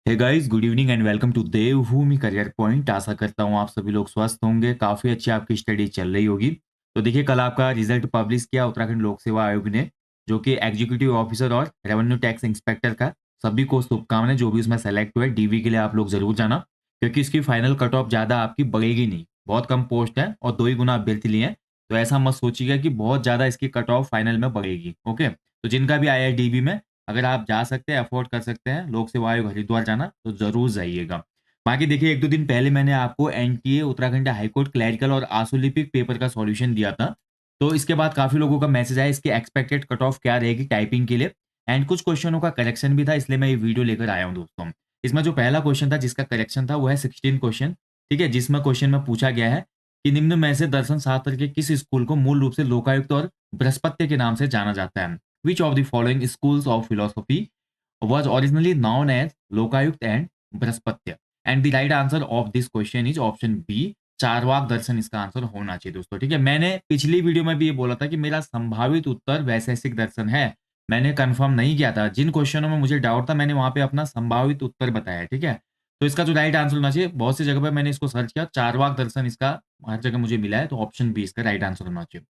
Hey guys, good evening and welcome to Devbhoomi career point. आशा करता हूँ आप सभी लोग स्वस्थ होंगे, काफ़ी अच्छी आपकी स्टडी चल रही होगी। तो देखिए, कल आपका रिजल्ट पब्लिश किया उत्तराखंड लोक सेवा आयोग ने, जो कि एग्जीक्यूटिव ऑफिसर और रेवेन्यू टैक्स इंस्पेक्टर का। सभी को शुभकामनाएं, जो भी उसमें सेलेक्ट हुए। डीवी के लिए आप लोग जरूर जाना, क्योंकि इसकी फाइनल कट ऑफ ज़्यादा आपकी बढ़ेगी नहीं। बहुत कम पोस्ट है और 2 ही गुना अभ्यर्थी लिए हैं। तो ऐसा मत सोचिएगा कि बहुत ज़्यादा इसकी कट ऑफ फाइनल में बढ़ेगी। ओके, तो जिनका भी आया है डीबी में, अगर आप जा सकते हैं, अफोर्ड कर सकते हैं लोक सेवा आयोग हरिद्वार जाना, तो ज़रूर जाइएगा। बाकी देखिए, 1-2 दिन पहले मैंने आपको एनटीए उत्तराखंड हाईकोर्ट क्लैरिकल और आशुलिपिक पेपर का सॉल्यूशन दिया था। तो इसके बाद काफ़ी लोगों का मैसेज आया, इसकी एक्सपेक्टेड कट ऑफ क्या रहेगी टाइपिंग के लिए, एंड कुछ क्वेश्चनों का करेक्शन भी था, इसलिए मैं ये वीडियो लेकर आया हूँ दोस्तों। इसमें जो पहला क्वेश्चन था जिसका करेक्शन था, वो है 16 क्वेश्चन। ठीक है, जिसमें क्वेश्चन में पूछा गया है कि निम्न में से दर्शन शास्त्र के किस स्कूल को मूल रूप से लोकायुक्त और बृहस्पत्य के नाम से जाना जाता है। Which of the following schools of philosophy was originally known as Lokayukt and Brihaspatya? And the right answer of this question is option B, Charvaka दर्शन इसका आंसर होना चाहिए दोस्तों। ठीक है, मैंने पिछली वीडियो में भी ये बोला था कि मेरा संभावित उत्तर वैशेषिक दर्शन है। मैंने कंफर्म नहीं किया था, जिन क्वेश्चनों में मुझे डाउट था मैंने वहां पे अपना संभावित उत्तर बताया। ठीक है, तो इसका जो राइट आंसर होना चाहिए, बहुत सी जगह पर मैंने इसको सर्च किया, चारवाक दर्शन इसका हर जगह मुझे मिला है, तो ऑप्शन बी इसका राइट आंसर होना चाहिए।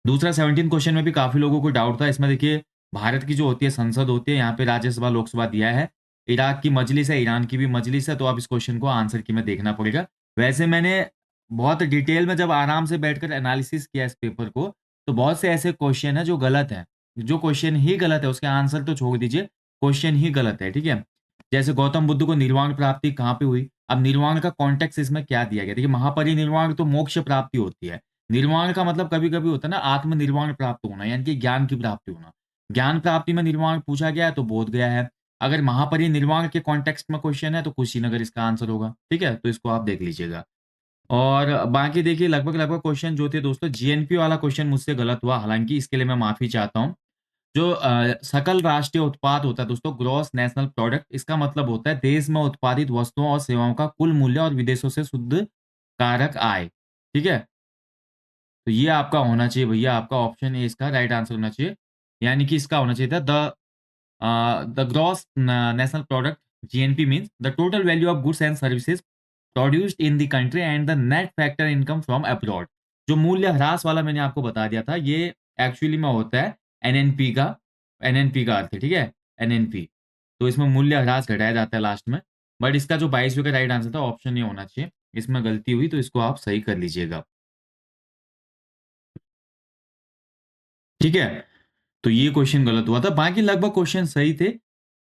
दूसरा 17 क्वेश्चन में भी काफ़ी लोगों को डाउट था। इसमें देखिए, भारत की जो होती है संसद होती है, यहाँ पे राज्यसभा, लोकसभा दिया है। इराक की मजलिस है, ईरान की भी मजलिस है, तो अब इस क्वेश्चन को आंसर की में देखना पड़ेगा। वैसे मैंने बहुत डिटेल में जब आराम से बैठकर एनालिसिस किया इस पेपर को, तो बहुत से ऐसे क्वेश्चन हैं जो गलत हैं। जो क्वेश्चन ही गलत है, उसके आंसर तो छोड़ दीजिए, क्वेश्चन ही गलत है। ठीक है? जैसे गौतम बुद्ध को निर्वाण प्राप्ति कहाँ पे हुई? अब निर्वाण का कॉन्टेक्स्ट इसमें क्या दिया गया? देखिए, महापरिनिर्वाण तो मोक्ष प्राप्ति होती है। निर्वाण का मतलब कभी-कभी होता है ना, आत्मनिर्वाण प्राप्त होना, यानी कि ज्ञान की प्राप्ति होना। ज्ञान प्राप्ति में निर्वाण पूछा गया है तो बोध गया है। अगर महापरिनिर्वाण के कॉन्टेक्स्ट में क्वेश्चन है तो कुशीनगर इसका आंसर होगा। ठीक है? तो इसको आप देख लीजिएगा। और बाकी देखिए, लगभग-लगभग क्वेश्चन जो थे दोस्तों, जीएनपी वाला क्वेश्चन मुझसे गलत हुआ, हालाँकि इसके लिए मैं माफ़ी चाहता हूँ। जो सकल राष्ट्रीय उत्पाद होता है दोस्तों, ग्रॉस नेशनल प्रोडक्ट, इसका मतलब होता है देश में उत्पादित वस्तुओं और सेवाओं का कुल मूल्य और विदेशों से शुद्ध कारक आय। ठीक है? तो ये आपका होना चाहिए भैया, आपका ऑप्शन ए इसका राइट आंसर होना चाहिए। यानी कि इसका होना चाहिए था the gross national product, GNP means the total value of goods and services produced in the country and the net factor income from abroad. जो मूल्य ह्रास वाला मैंने आपको बता दिया था, ये एक्चुअली में होता है एनएनपी का। एनएनपी का अर्थ है, ठीक है? एनएनपी। तो इसमें मूल्य ह्रास घटाया जाता है लास्ट में। बट इसका जो 22वें का राइट आंसर था, ऑप्शन ए होना चाहिए। इसमें गलती हुई तो इसको आप सही कर लीजिएगा। ठीक है? तो ये क्वेश्चन गलत हुआ था, बाकी लगभग क्वेश्चन सही थे।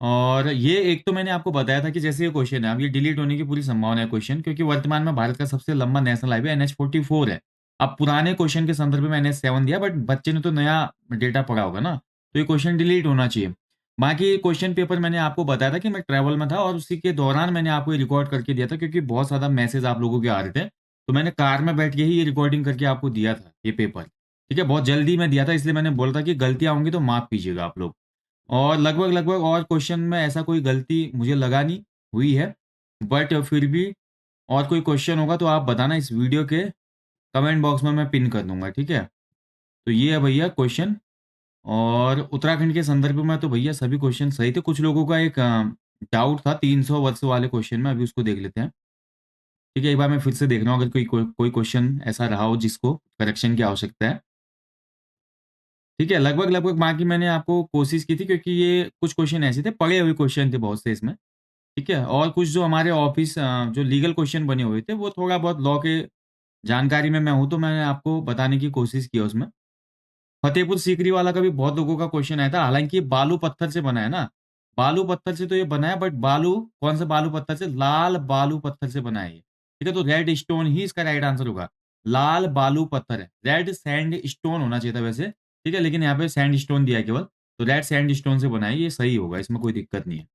और ये एक तो मैंने आपको बताया था कि जैसे ये क्वेश्चन है, अब ये डिलीट होने की पूरी संभावना है क्वेश्चन, क्योंकि वर्तमान में भारत का सबसे लंबा नेशनल हाईवे NH-44 है। अब पुराने क्वेश्चन के संदर्भ में NH-7 दिया, बट बच्चे ने तो नया डेटा पढ़ा होगा ना, तो ये क्वेश्चन डिलीट होना चाहिए। बाकी क्वेश्चन पेपर मैंने आपको बताया था कि मैं ट्रैवल में था और उसी के दौरान मैंने आपको ये रिकॉर्ड करके दिया था, क्योंकि बहुत ज़्यादा मैसेज आप लोगों के आ रहे थे। तो मैंने कार में बैठ के ही ये रिकॉर्डिंग करके आपको दिया था ये पेपर। ठीक है? बहुत जल्दी में दिया था, इसलिए मैंने बोला था कि गलतियाँ होंगी तो माफ़ कीजिएगा आप लोग। और लगभग-लगभग और क्वेश्चन में ऐसा कोई गलती मुझे लगा नहीं हुई है। बट फिर भी और कोई क्वेश्चन होगा तो आप बताना, इस वीडियो के कमेंट बॉक्स में मैं पिन कर दूँगा, ठीक है? तो ये है भैया क्वेश्चन। और उत्तराखंड के संदर्भ में तो भैया सभी क्वेश्चन सही थे। कुछ लोगों का एक डाउट था 300 वर्ष वाले क्वेश्चन में, अभी उसको देख लेते हैं। ठीक है, एक बार मैं फिर से देख रहा हूँ, अगर कोई क्वेश्चन ऐसा रहा हो जिसको करेक्शन की आवश्यकता है। ठीक है, लगभग-लगभग बाकी मैंने आपको कोशिश की थी, क्योंकि ये कुछ क्वेश्चन ऐसे थे, पढ़े हुए क्वेश्चन थे बहुत से इसमें। ठीक है? और कुछ जो हमारे ऑफिस जो लीगल क्वेश्चन बने हुए थे, वो थोड़ा बहुत लॉ के जानकारी में मैं हूँ, तो मैंने आपको बताने की कोशिश की है उसमें। फतेहपुर सीकरी वाला का भी बहुत लोगों का क्वेश्चन आया था, हालाँकि ये बालू पत्थर से बना है ना, बालू पत्थर से तो ये बना है, बट बालू कौन से बालू पत्थर से? लाल बालू पत्थर से बना है ये। ठीक है? तो रेड स्टोन ही इसका राइट आंसर होगा। लाल बालू पत्थर है, रेड सैंड स्टोन होना चाहिए था वैसे। ठीक है? लेकिन यहाँ पे सैंड स्टोन दिया है केवल, तो रेड सैंड स्टोन से बना है, ये सही होगा, इसमें कोई दिक्कत नहीं है।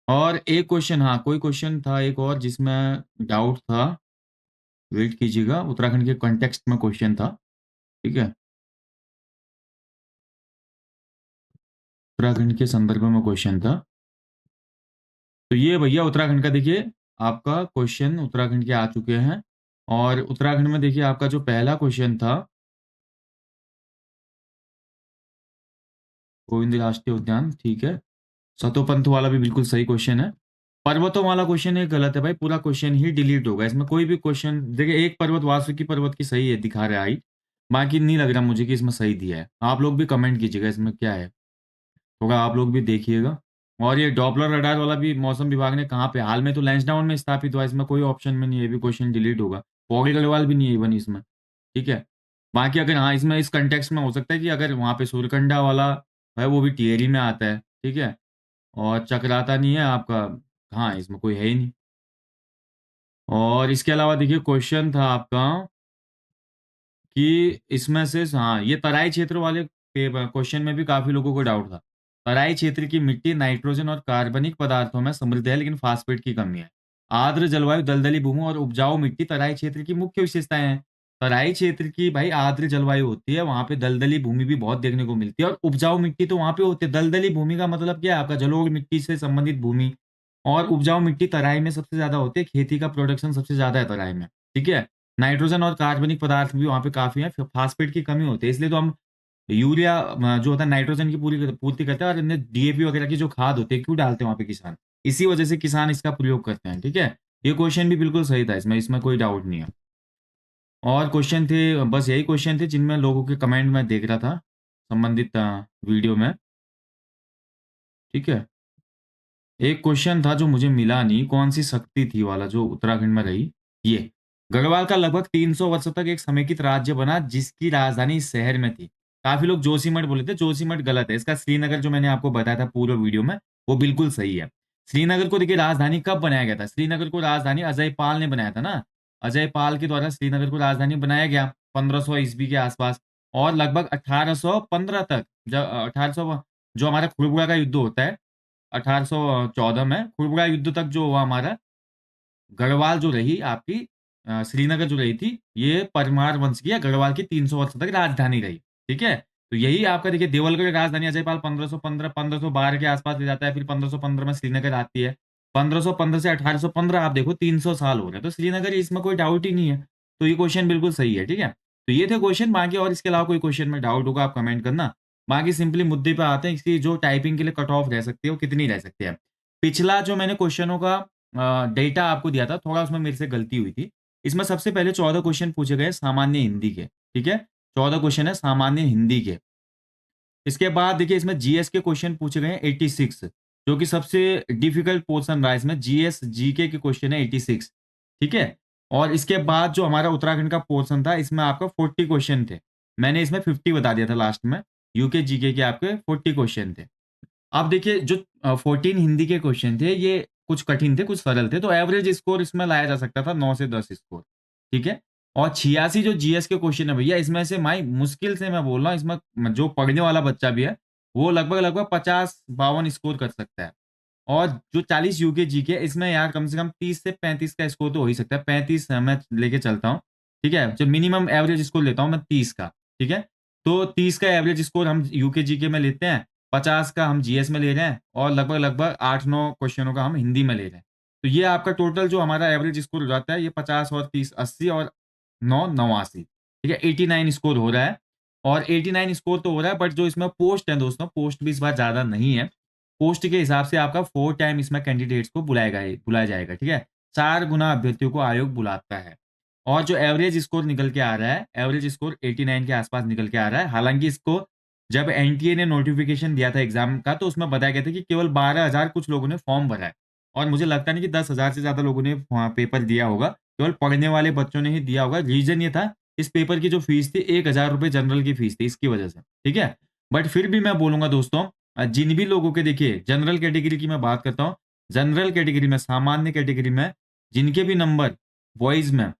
और एक क्वेश्चन, हाँ, कोई क्वेश्चन था एक और जिसमें डाउट था, वेट कीजिएगा, उत्तराखंड के कॉन्टेक्स्ट में क्वेश्चन था। ठीक है? उत्तराखंड के संदर्भ में क्वेश्चन था। तो ये भैया उत्तराखंड का देखिए, आपका क्वेश्चन उत्तराखंड के आ चुके हैं। और उत्तराखंड में देखिए आपका जो पहला क्वेश्चन था, गोविंद राष्ट्रीय उद्यान, ठीक है। सतोपंथ वाला भी बिल्कुल सही क्वेश्चन है। पर्वतों वाला क्वेश्चन ये गलत है भाई, पूरा क्वेश्चन ही डिलीट होगा, इसमें कोई भी क्वेश्चन देखिए, एक पर्वत वासुकी पर्वत की सही है, दिखा रहा है हाइट, बाकी नहीं लग रहा मुझे कि इसमें सही दिया है। आप लोग भी कमेंट कीजिएगा इसमें क्या है, थोड़ा आप लोग भी देखिएगा। और ये डॉपलर रडार वाला भी मौसम विभाग ने कहाँ पे, हाल में तो लैंसडाउन में स्थापित हुआ, इसमें कोई ऑप्शन में नहीं है, ये भी क्वेश्चन डिलीट होगा। पौड़ी गढ़वाल भी नहीं है इवन इसमें, ठीक है। बाकी अगर हाँ, इसमें इस कंटेक्स्ट में हो सकता है कि अगर वहाँ पे सूर्यकंडा वाला है वो भी टिहरी में आता है, ठीक है, और चक्राता नहीं है आपका, हाँ इसमें कोई है ही नहीं। और इसके अलावा देखिए क्वेश्चन था आपका कि इसमें से हाँ, ये तराई क्षेत्र वाले क्वेश्चन में भी काफी लोगों को डाउट था। तराई क्षेत्र की मिट्टी नाइट्रोजन और कार्बनिक पदार्थों में समृद्ध है, लेकिन फास्फेट की कमी है। आर्द्र जलवायु, दलदली भूमि और उपजाऊ मिट्टी तराई क्षेत्र की मुख्य विशेषताएं हैं। तराई क्षेत्र की भाई आर्द्र जलवायु होती है, वहां पे दलदली भूमि भी बहुत देखने को मिलती है, और उपजाऊ मिट्टी तो वहां पे होती है। दलदली भूमि का मतलब क्या है, आपका जलोढ़ मिट्टी से संबंधित भूमि, और उपजाऊ मिट्टी तराई में सबसे ज्यादा होती है, खेती का प्रोडक्शन सबसे ज्यादा है तराई में, ठीक है। नाइट्रोजन और कार्बनिक पदार्थ भी वहाँ पे काफ़ी हैं, फ़ॉस्फ़ेट की कमी होती है, इसलिए तो हम यूरिया जो होता है नाइट्रोजन की पूरी पूर्ति करते हैं, और अन्य डीएपी वगैरह की जो खाद होती है क्यों डालते हैं वहाँ पे किसान? इसी वजह से किसान इसका प्रयोग करते हैं, ठीक है? ये क्वेश्चन भी बिल्कुल सही था, इसमें इसमें कोई डाउट नहीं है। और क्वेश्चन थे, बस यही क्वेश्चन थे जिनमें लोगों के कमेंट मैं देख रहा था संबंधित वीडियो में, ठीक है? एक क्वेश्चन था जो मुझे मिला नहीं, कौन सी शक्ति थी वाला जो उत्तराखंड में रही, ये गढ़वाल का लगभग 300 वर्षों तक एक समेकित राज्य बना जिसकी राजधानी इस शहर में थी। काफी लोग जोशीमठ बोले थे, जोशीमठ गलत है, इसका श्रीनगर जो मैंने आपको बताया था पूरे वीडियो में वो बिल्कुल सही है। श्रीनगर को देखिए राजधानी कब बनाया गया था, श्रीनगर को राजधानी अजय पाल ने बनाया था ना, अजय पाल के द्वारा श्रीनगर को राजधानी बनाया गया 1500 ईस्वी के आसपास। और लगभग 1815 तक, जब 1800 जो हमारा खुड़बुड़ा का युद्ध होता है 1814 में, खुड़बुड़ा युद्ध तक जो हुआ हमारा, गढ़वाल जो रही आपकी श्रीनगर जो रही थी, ये परमार वंश की या गढ़वाल की 300 वर्ष तक राजधानी रही, ठीक है। तो यही आपका देखिए देवलगढ़ राजधानी अजयपाल 1515 1512 के आसपास ले जाता है, फिर 1515 में श्रीनगर आती है। 1515 से 1815 आप देखो 300 साल हो गए, तो श्रीनगर इसमें कोई डाउट ही नहीं है। तो ये क्वेश्चन बिल्कुल सही है, ठीक है। तो ये थे क्वेश्चन, बाकी और इसके अलावा कोई क्वेश्चन में डाउट होगा आप कमेंट करना। बाकी सिंपली मुद्दे पे आते हैं, इसकी जो टाइपिंग के लिए कट ऑफ रह सकती है वो कितनी रह सकती है। पिछला जो मैंने क्वेश्चनों का डेटा आपको दिया था, थोड़ा उसमें मेरे से गलती हुई थी। इसमें सबसे पहले 14 क्वेश्चन पूछे गए सामान्य हिंदी के, ठीक है? 14 क्वेश्चन है सामान्य हिंदी के। इसके बाद देखिए इसमें जीएस के क्वेश्चन पूछे गए हैं 86, जो कि सबसे डिफिकल्ट पोर्शन रहा है इसमें, जीएस जीके के क्वेश्चन है 86, ठीक है? और इसके बाद जो हमारा उत्तराखंड का पोर्शन था, इसमें आपका 40 क्वेश्चन थे। मैंने इसमें 50 बता दिया था लास्ट में। यूके जीके के आपके 40 क्वेश्चन थे। अब देखिए जो 14 हिंदी के क्वेश्चन थे, ये कुछ कठिन थे, कुछ सरल थे, तो एवरेज स्कोर इसमें लाया जा सकता था 9 से 10 स्कोर, ठीक है। और 86 जो जीएस के क्वेश्चन है भैया, इसमें से माई मुश्किल से मैं बोल रहा हूँ, इसमें जो पढ़ने वाला बच्चा भी है वो लगभग लगभग 50-52 स्कोर कर सकता है। और जो 40 यूके जीके इसमें यार कम से कम 30 से 35 का स्कोर तो हो ही सकता है। 35 मैं लेके चलता हूँ, ठीक है। जो मिनिमम एवरेज स्कोर लेता हूँ मैं 30 का, ठीक है। तो 30 का एवरेज स्कोर हम यूके जीके में लेते हैं, 50 का हम जीएस में ले रहे हैं, और लगभग लगभग 8-9 क्वेश्चनों का हम हिंदी में ले रहे हैं। तो ये आपका टोटल जो हमारा एवरेज स्कोर हो जाता है, ये 50 और 30 80 और 9 89, ठीक है। 89 स्कोर हो रहा है। और 89 स्कोर तो हो रहा है, बट जो इसमें पोस्ट है दोस्तों, पोस्ट भी इस बार ज्यादा नहीं है। पोस्ट के हिसाब से आपका 4 टाइम इसमें कैंडिडेट्स को बुलाया जाएगा, ठीक है। 4 गुना अभ्यर्थियों को आयोग बुलाता है। और जो एवरेज स्कोर निकल के आ रहा है, एवरेज स्कोर 89 के आसपास निकल के आ रहा है। हालांकि इसको जब एनटीए ने नोटिफिकेशन दिया था एग्जाम का, तो उसमें बताया गया था कि केवल 12,000 कुछ लोगों ने फॉर्म भरा है, और मुझे लगता नहीं कि 10,000 से ज्यादा लोगों ने वहाँ पेपर दिया होगा, केवल पढ़ने वाले बच्चों ने ही दिया होगा। रीजन ये था, इस पेपर की जो फीस थी 1,000 रुपये जनरल की फीस थी, इसकी वजह से, ठीक है। बट फिर भी मैं बोलूंगा दोस्तों, जिन भी लोगों के देखिए जनरल कैटेगरी की मैं बात करता हूँ, जनरल कैटेगरी में, सामान्य कैटेगरी में जिनके भी नंबर बॉयज में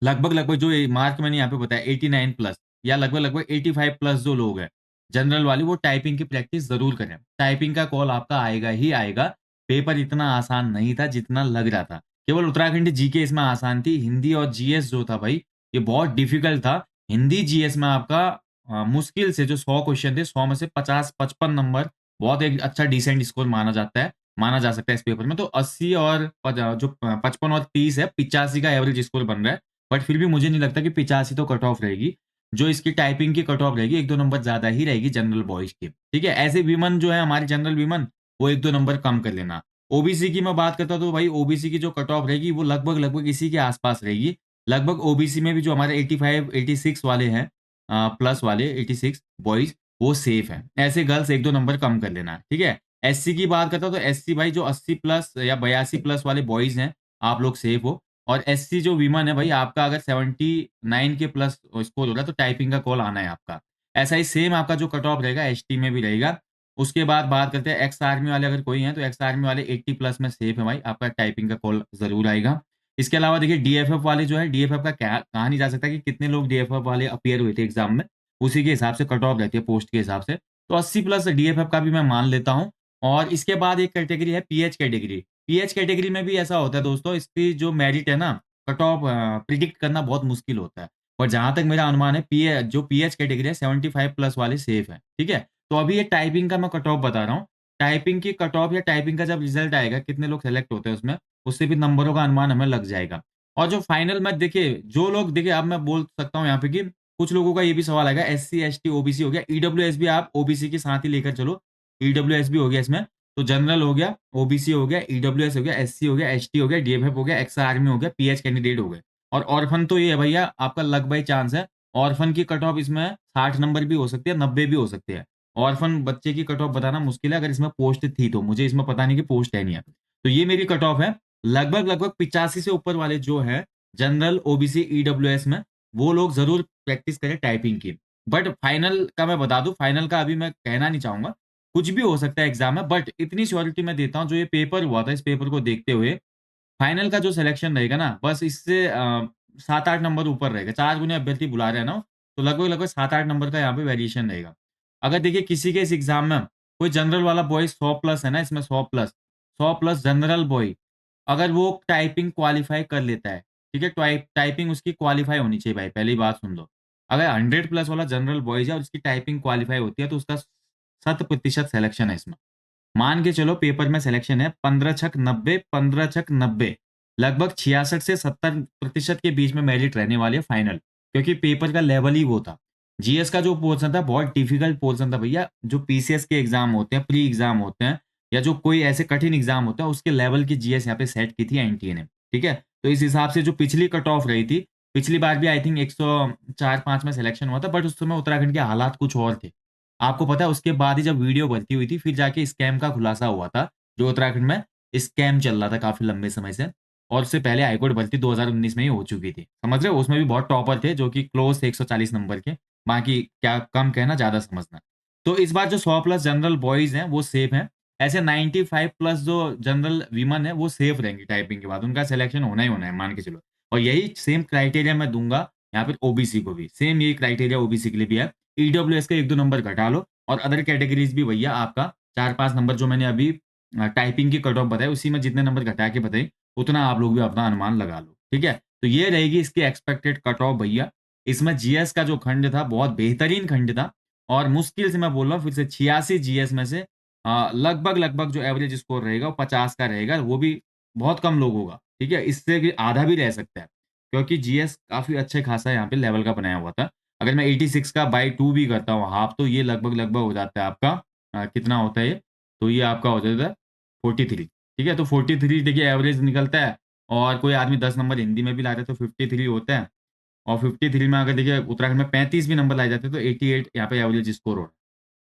लगभग लगभग जो मार्क मैंने यहाँ पे बताया 89 प्लस, या लगभग लगभग 85 प्लस जो लोग हैं जनरल वाले, वो टाइपिंग की प्रैक्टिस जरूर करें। टाइपिंग का कॉल आपका आएगा ही आएगा। पेपर इतना आसान नहीं था जितना लग रहा था। केवल उत्तराखंड जीके इसमें आसान थी, हिंदी और जीएस जो था भाई, ये बहुत डिफिकल्ट था। हिंदी जीएस में आपका मुश्किल से जो 100 क्वेश्चन थे, 100 में से 50-55 नंबर बहुत एक अच्छा डिसेंट स्कोर माना जा सकता है इस पेपर में। तो 80 और जो 55 और 30 है, 85 का एवरेज स्कोर बन रहा है। बट फिर भी मुझे नहीं लगता कि 85 तो कट ऑफ रहेगी। जो इसकी टाइपिंग की कट ऑफ रहेगी 1-2 नंबर ज्यादा ही रहेगी जनरल बॉयज की, ठीक है। ऐसे विमन जो है हमारी जनरल विमन, वो 1-2 नंबर कम कर लेना। ओबीसी की मैं बात करता हूँ तो भाई ओबीसी की जो कट ऑफ रहेगी वो लगभग लगभग इसी के आसपास रहेगी। लगभग ओबीसी में भी जो हमारे 85 86 वाले हैं, प्लस वाले 86 बॉयज, वो सेफ हैं। ऐसे गर्ल्स एक दो नंबर कम कर लेना, ठीक है। एससी की बात करता हूँ तो एससी भाई जो 80 प्लस या 82 प्लस वाले बॉयज हैं, आप लोग सेफ हो। और एससी जो वीमन है भाई, आपका अगर 79 के प्लस स्कोर हो रहा है तो टाइपिंग का कॉल आना है आपका। ऐसा ही सेम आपका जो कट ऑफ रहेगा एसटी में भी रहेगा। उसके बाद बात करते हैं एक्स आर्मी वाले, अगर कोई हैं तो एक्स आर्मी वाले 80 प्लस में सेफ है भाई, आपका टाइपिंग का कॉल जरूर आएगा। इसके अलावा देखिए डीएफएफ वाले जो है, डीएफएफ का क्या कहा नहीं जा सकता कि कितने लोग डीएफएफ वाले अपीयर हुए थे एग्जाम में, उसी के हिसाब से कट ऑफ रहती है पोस्ट के हिसाब से। तो 80 प्लस डीएफएफ का भी मैं मान लेता हूँ। और इसके बाद एक कैटेगरी है पीएच कैटेगरी। पीएच कैटेगरी में भी ऐसा होता है दोस्तों, इसकी जो मेरिट है ना, कट ऑफ प्रिडिक्ट करना बहुत मुश्किल होता है। और जहां तक मेरा अनुमान है, जो पीएच कैटेगरी है 75 प्लस वाले सेफ है, ठीक है। तो अभी ये टाइपिंग का मैं कट ऑफ बता रहा हूँ। टाइपिंग की कट ऑफ या टाइपिंग का जब रिजल्ट आएगा, कितने लोग सेलेक्ट होते हैं उसमें, उससे भी नंबरों का अनुमान हमें लग जाएगा। और जो फाइनल में देखिए, जो लोग देखिए, अब मैं बोल सकता हूँ यहाँ पे कि कुछ लोगों का ये भी सवाल आएगा, एससी एसटी ओबीसी हो गया, ईडब्ल्यूएस भी आप ओबीसी के साथ ही लेकर चलो। ईडब्ल्यूएस भी हो गया इसमें। तो जनरल हो गया, ओबीसी हो गया, ईडब्ल्यूएस हो गया, एससी हो गया, एसटी हो गया, डीएफएफ हो गया, एक्स आर्मी हो गया, पीएच कैंडिडेट हो गए। और ऑर्फन तो ये है भैया, आपका लक बाई चांस है। ऑर्फन की कट ऑफ इसमें 60 नंबर भी हो सकती है, 90 भी हो सकती है। ऑर्फन बच्चे की कट ऑफ बताना मुश्किल है, अगर इसमें पोस्ट थी तो, मुझे इसमें पता नहीं कि पोस्ट है नहीं है। तो ये मेरी कट ऑफ है। लगभग लगभग 85 से ऊपर वाले जो है जनरल ओबीसी ईडब्ल्यूएस में, वो लोग जरूर प्रैक्टिस करें टाइपिंग की। बट फाइनल का मैं बता दूं, फाइनल का अभी मैं कहना नहीं चाहूंगा, कुछ भी हो सकता है एग्जाम में। बट इतनी श्योरिटी मैं देता हूं, जो ये पेपर हुआ था, इस पेपर को देखते हुए फाइनल का जो सिलेक्शन रहेगा ना, बस इससे 7-8 नंबर ऊपर रहेगा। 4 गुने अभ्यर्थी बुला रहे हैं ना, तो लगभग लगभग 7-8 नंबर का यहाँ पे वेरिएशन रहेगा। अगर देखिए किसी के इस एग्जाम में कोई जनरल वाला बॉय 100 प्लस है ना, इसमें 100 प्लस जनरल बॉय, अगर वो टाइपिंग क्वालिफाई कर लेता है, ठीक है, टाइपिंग उसकी क्वालिफाई होनी चाहिए भाई, पहली बात सुन लो। अगर 100 प्लस वाला जनरल बॉयज है और उसकी टाइपिंग क्वालिफाई होती है, तो उसका 100% सिलेक्शन है इसमें। मान के चलो पेपर में सिलेक्शन है 15 छक 90, 15 छक 90, लगभग 66 से 70% के बीच में मेरिट रहने वाली है फाइनल। क्योंकि पेपर का लेवल ही वो था। जीएस का जो पोर्शन था बहुत डिफिकल्ट पोर्शन था भैया। जो पीसीएस के एग्जाम होते हैं, प्री एग्जाम होते हैं, या जो कोई ऐसे कठिन एग्जाम होता है, उसके लेवल की जीएस यहाँ पे सेट की थी एनटीए ने, ठीक है। तो इस हिसाब से जो पिछली कट ऑफ रही थी, पिछली बार भी आई थिंक 104-5 में सिलेक्शन हुआ था, बट उस समय उत्तराखंड के हालात कुछ और थे। आपको पता है उसके बाद ही जब वीडियो बनती हुई थी, फिर जाके स्कैम का खुलासा हुआ था, जो उत्तराखंड में स्कैम चल रहा था काफी लंबे समय से। और उससे पहले हाईकोर्ट भर्ती 2019 में ही हो चुकी थी, समझ रहे हो। उसमें भी बहुत टॉपर थे जो कि क्लोज थे 140 नंबर के। बाकी क्या कम कहना ज्यादा समझना। तो इस बार जो 100 प्लस जनरल बॉयज हैं वो सेफ हैं। ऐसे 95 प्लस जो जनरल वीमन है वो सेफ रहेंगी टाइपिंग के बाद, उनका सिलेक्शन होना ही होना है, मान के चलो। और यही सेम क्राइटेरिया मैं दूंगा यहाँ पे ओबीसी को भी, सेम यही क्राइटेरिया ओबीसी के लिए भी है। ईडब्ल्यूएस का 1-2 नंबर घटा लो, और अदर कैटेगरीज भी भैया आपका 4-5 नंबर, जो मैंने अभी टाइपिंग की कट ऑफ बताई, उसी में जितने नंबर घटा के बताई, उतना आप लोग भी अपना अनुमान लगा लो, ठीक है। तो ये रहेगी इसकी एक्सपेक्टेड कट ऑफ भैया। इसमें जीएस का जो खंड था बहुत बेहतरीन खंड था। और मुश्किल से मैं बोल रहा हूँ फिर से, 86 जीएस में से लगभग लगभग जो एवरेज स्कोर रहेगा वो 50 का रहेगा, वो भी बहुत कम लोग होगा, ठीक है। इससे भी आधा भी रह सकता है, क्योंकि जीएस काफी अच्छे खासा यहाँ पे लेवल का बनाया हुआ था। अगर मैं 86 का बाई 2 भी करता हूँ हाफ, तो ये लगभग लगभग हो जाता है आपका कितना होता है ये, तो ये आपका हो जाता है 43, ठीक है। तो 43 देखिए एवरेज निकलता है। और कोई आदमी 10 नंबर हिंदी में भी ला रहे तो 53 होता है। और 53 में अगर देखिए उत्तराखंड में 35 भी नंबर लाए जाते हैं तो 88 यहाँ पे एवरेज स्कोर हो रहा है,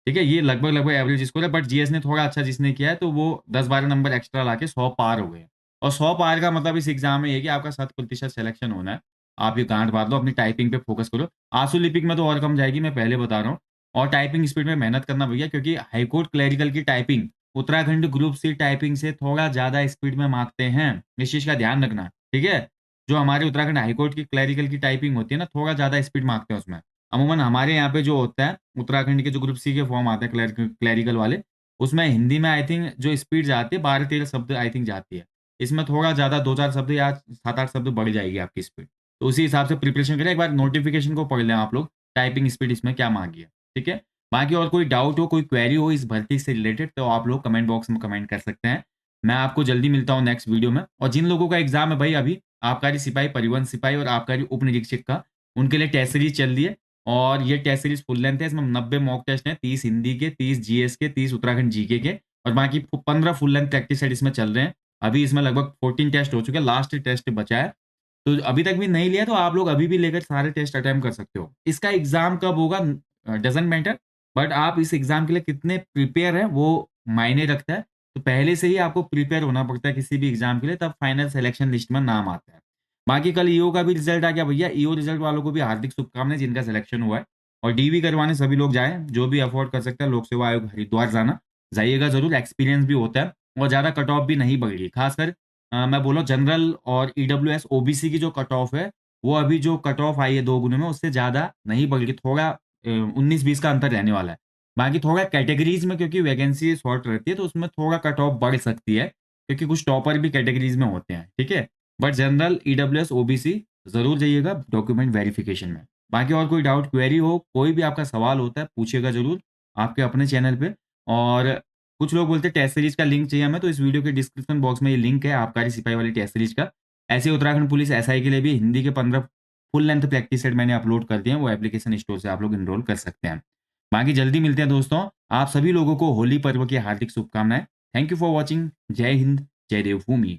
ठीक है। ये लगभग लगभग एवरेज स्कोर है। बट जीएस ने थोड़ा अच्छा जिसने किया है, तो वो 10-12 नंबर एक्स्ट्रा लाके 100 पार हो गए। और 100 पार का मतलब इस एग्जाम में ये है कि आपका 7% सिलेक्शन होना है। आप ये गांठ बांध लो, अपनी टाइपिंग पे फोकस करो। आंसू लिपिक में तो और कम जाएगी, मैं पहले बता रहा हूँ। और टाइपिंग स्पीड में मेहनत करना भैया, क्योंकि हाईकोर्ट क्लरिकल की typing Uttarakhand group C typing से थोड़ा ज्यादा स्पीड में मांगते हैं। इस चीज का ध्यान रखना, ठीक है। जो हमारे उत्तराखंड हाईकोर्ट की क्लरिकल की टाइपिंग होती है ना, थोड़ा ज्यादा स्पीड मांगते हैं उसमें। अमूमन हमारे यहाँ पे जो होता है, उत्तराखंड के जो ग्रुप सी के फॉर्म आते हैं क्लैरिकल वाले, उसमें हिंदी में आई थिंक जो स्पीड जाती है 12-13 शब्द आई थिंक जाती है। इसमें थोड़ा ज्यादा 2-4 शब्द या 7-8 शब्द बढ़ जाएगी आपकी स्पीड। तो उसी हिसाब से प्रिपरेशन करें, एक बार नोटिफिकेशन को पढ़ लें आप लोग, टाइपिंग स्पीड इसमें क्या मांगी है, ठीक है। बाकी और कोई डाउट हो, कोई क्वेरी हो इस भर्ती से रिलेटेड, तो आप लोग कमेंट बॉक्स में कमेंट कर सकते हैं। मैं आपको जल्दी मिलता हूँ नेक्स्ट वीडियो में। और जिन लोगों का एग्जाम है भाई अभी, आबकारी सिपाही, परिवहन सिपाही और आबकारी उप निरीक्षक का, उनके लिए टेस्ट सीरीज चल रही है। और ये टेस्ट सीरीज फुल लेंथ है, इसमें 90 मॉक टेस्ट हैं, 30 हिंदी के, 30 जीएस के, 30 उत्तराखंड जीके के, और बाकी 15 फुल लेंथ प्रैक्टिस सेट इसमें चल रहे हैं। अभी इसमें लगभग 14 टेस्ट हो चुके हैं, लास्ट टेस्ट बचा है। तो अभी तक भी नहीं लिया तो आप लोग अभी भी लेकर सारे टेस्ट अटेम्प्ट कर सकते हो। इसका एग्ज़ाम कब होगा डज़न्ट मैटर, बट आप इस एग्ज़ाम के लिए कितने प्रिपेयर हैं वो मायने रखता है। तो पहले से ही आपको प्रिपेयर होना पड़ता है किसी भी एग्ज़ाम के लिए, तब फाइनल सिलेक्शन लिस्ट में नाम आता है। बाकी कल ईओ का भी रिज़ल्ट आ गया भैया, ईओ रिज़ल्ट वालों को भी हार्दिक शुभकामनाएँ जिनका सिलेक्शन हुआ है। और डीवी करवाने सभी लोग जाएँ, जो भी अफ़ोर्ड कर सकता है लोक सेवा आयोग हरिद्वार जाना, जाइएगा ज़रूर, एक्सपीरियंस भी होता है और ज़्यादा कट ऑफ भी नहीं बढ़ी। ख़ासकर मैं बोलूँ जनरल और ईडब्ल्यूएस, ओबीसी की जो कट ऑफ है, वो अभी जो कट ऑफ आई है 2 गुने में उससे ज़्यादा नहीं बढ़ी, थोड़ा 19-20 का अंतर रहने वाला है। बाकी थोड़ा कैटेगरीज़ में क्योंकि वैकेंसी शॉर्ट रहती है तो उसमें थोड़ा कट ऑफ बढ़ सकती है, क्योंकि कुछ टॉपर भी कैटेगरीज़ में होते हैं, ठीक है? बट जनरल, ईडब्ल्यूएस, ओबीसी ज़रूर जाइएगा डॉक्यूमेंट वेरिफिकेशन में। बाकी और कोई डाउट, क्वेरी हो, कोई भी आपका सवाल होता है, पूछिएगा ज़रूर आपके अपने चैनल पे। और कुछ लोग बोलते हैं टेस्ट सीरीज़ का लिंक चाहिए हमें, तो इस वीडियो के डिस्क्रिप्शन बॉक्स में ये लिंक है आबकारी सिपाही वाली टेस्ट सीरीज़ का। ऐसे ही उत्तराखंड पुलिस एसआई के लिए भी हिंदी के 15 फुल लेंथ प्रैक्टिस सेट मैंने अपलोड कर दिए हैं, वो एप्लीकेशन स्टोर से आप लोग एनरोल कर सकते हैं। बाकी जल्दी मिलते हैं दोस्तों। आप सभी लोगों को होली पर्व की हार्दिक शुभकामनाएँ। Thank you for watching. जय हिंद, जय देवभूमि।